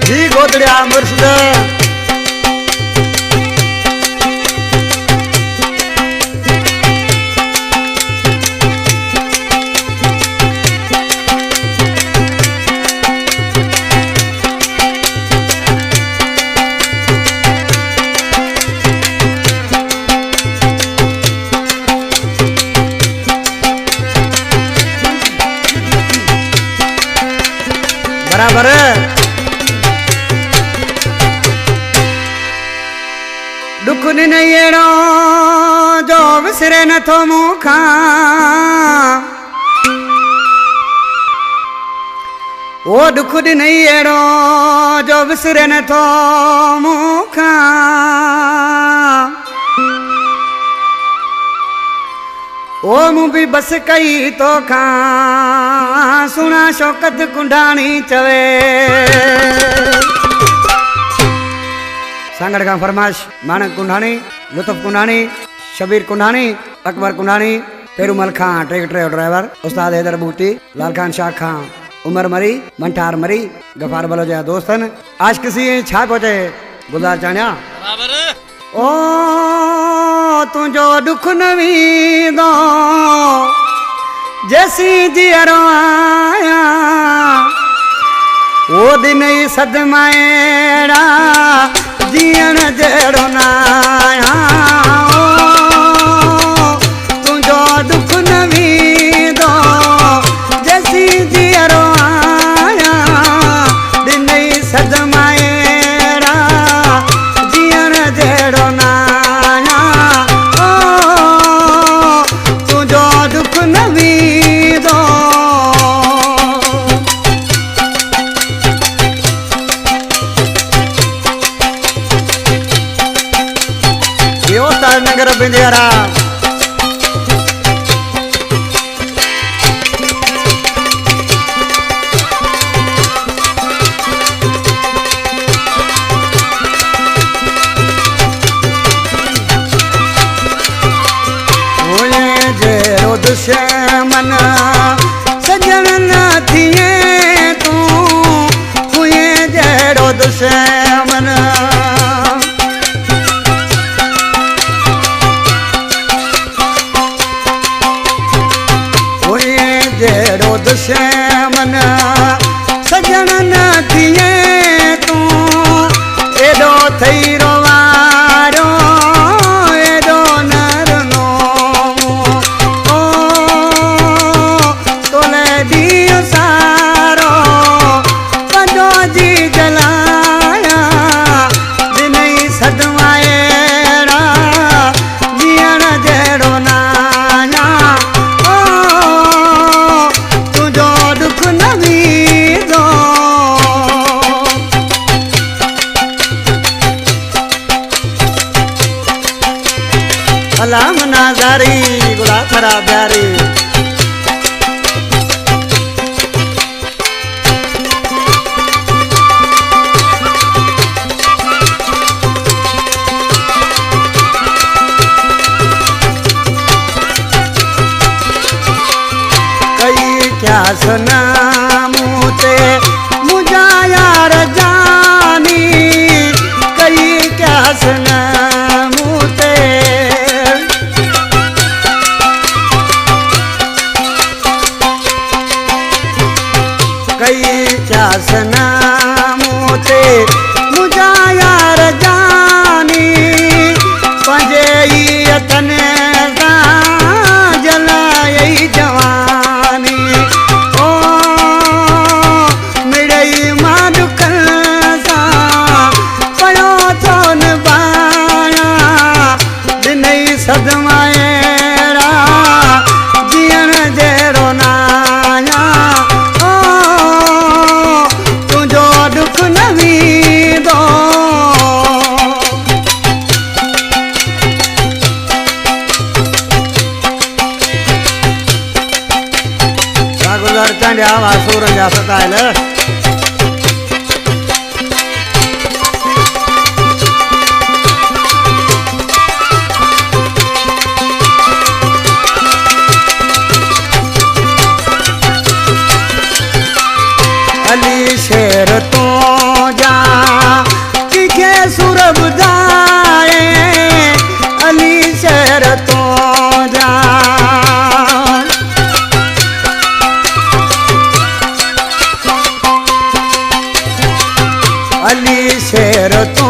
जी गोदड़िया मुर्शद बराबर दुख नहीं अड़ो जो विसरे न थो मुखा वो दुख नहीं अड़ो जो विसरे न थो मुखा ओ मूं भी बस कई तो खां सुना शौकत कुंडाणी चवे सांगड़ का फरमाश मानक कुंडाणी लुत्फ कुंडाणी शबीर कुंडाणी अकबर कुंडाणी पेरूमल खां ट्रैक्टर ड्राइवर उस्ताद हैदर बूटी लाल खान शाह खां उमर मरी मंठार मरी गफार बलोजा दोस्तन आज किसी छा पहुंचे गुजार चाणिया बराबर ओ तुझो दुख नवी दो जैसी जियरो आया वो दिन ही सदमाएड़ा जियण जड़ो नाया तुझो दुख नवी दो जैसी जियरो आया दिन ही सदमाएड़ा जियण जड़ो नाया तुझो दुख नवी दो नगर बिंदियारा जेरो दुश्मन सजन न थिए तू हुए जेरो दुश्मन जेड़ो दुश्मन सजन न थिए तू एडो थई रोवारो एडो नरनो ओ तोले दियो सारो पंजो जी जलाया दिनई सदवाएड़ा जियण जेड़ो नाया सलाम नाजारी गुला खरा प्यारी कई क्या सुना मुझे मुझा यार जानी कई क्या सुना मुझे कई क्या सना मोते मुझा यार जानी पंजे यतन सा जलाई जवानी ओ मिड़ई मानुकन सा पयो थोन बाया दिनई सदमाएड़ा जियण जेड़ो नाया दुख नवी दो गुजार चांडिया वासूर जा सतायल शहर तो जा किखे सुर बुधाए अली शहर तो जा अली शहर तो